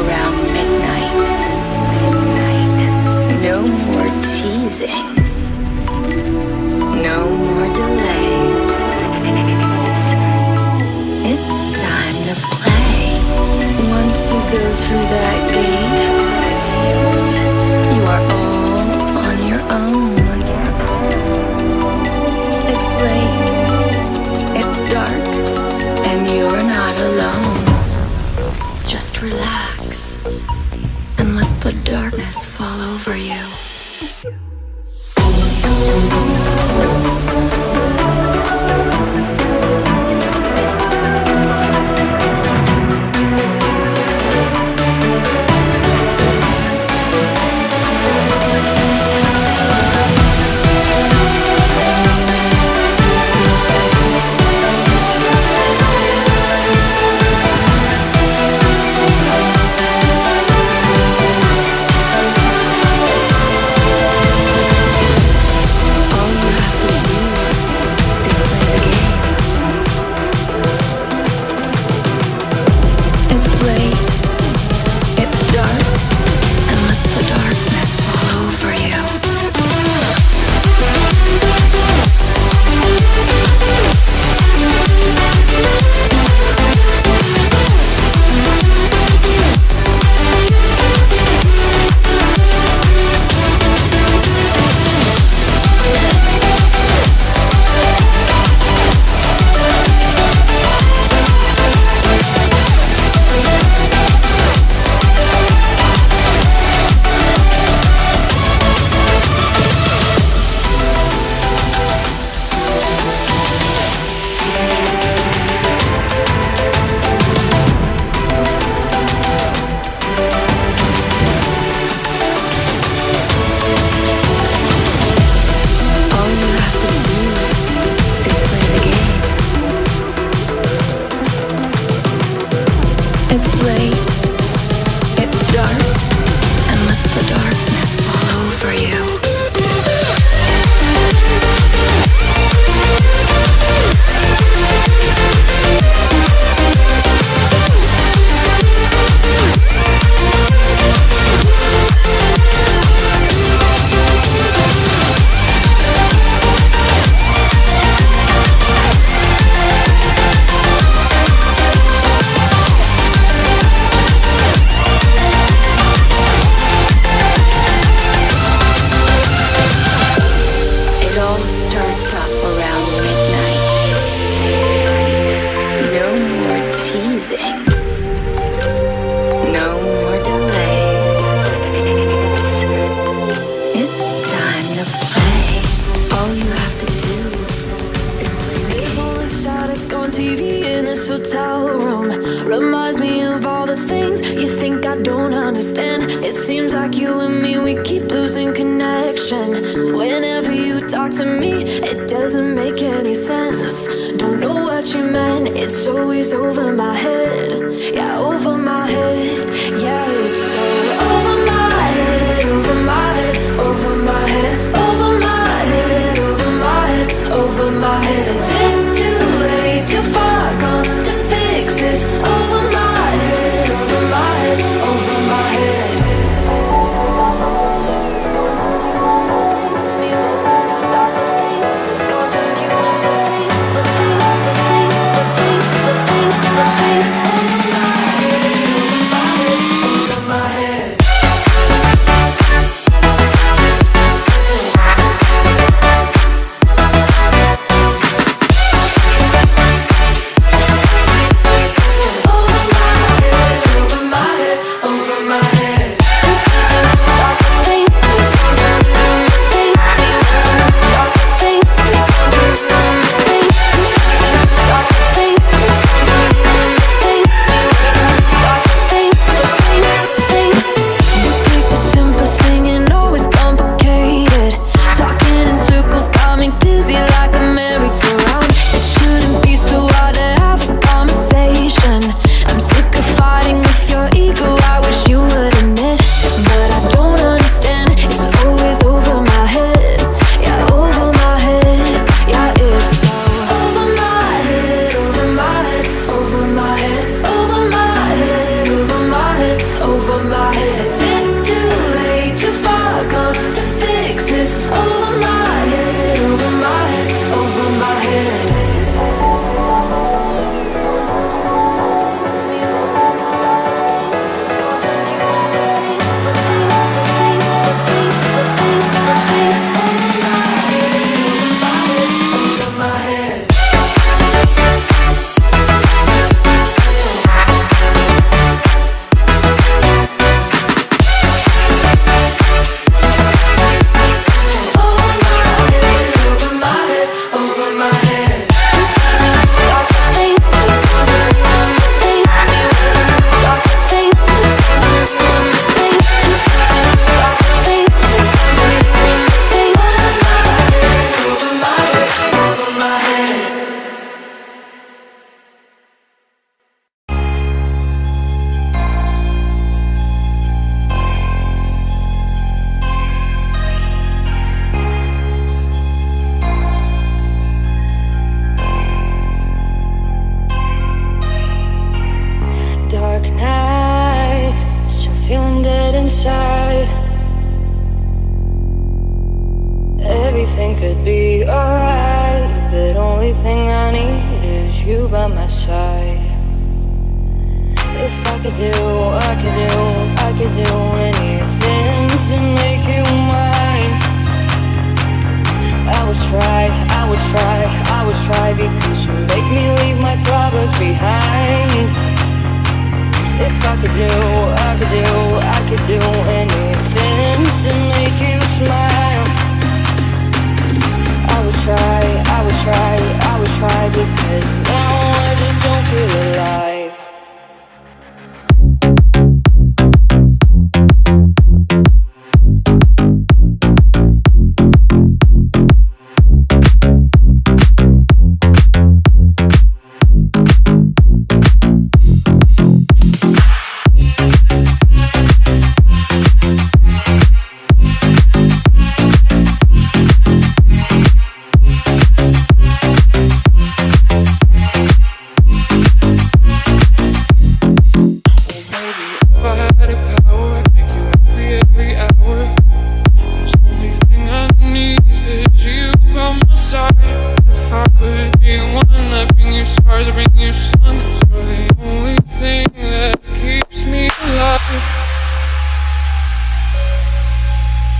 around midnight. No more teasing. No more delays. It's time to play. Once you go through that gate, you are all on your own. It's late, it's dark, and you're not alone. Just relax and let the darkness fall over you. Over my head. everything could be alright, but only thing I need is you by my side. If I could do, I could do anything to make you mine. I would try, because you make me leave my problems behind. If I could do, I could do anything to make you smile. I would try, because now I just don't feel alive. If I could be one, I'd bring you stars, I'd bring you sun, 'cause you're the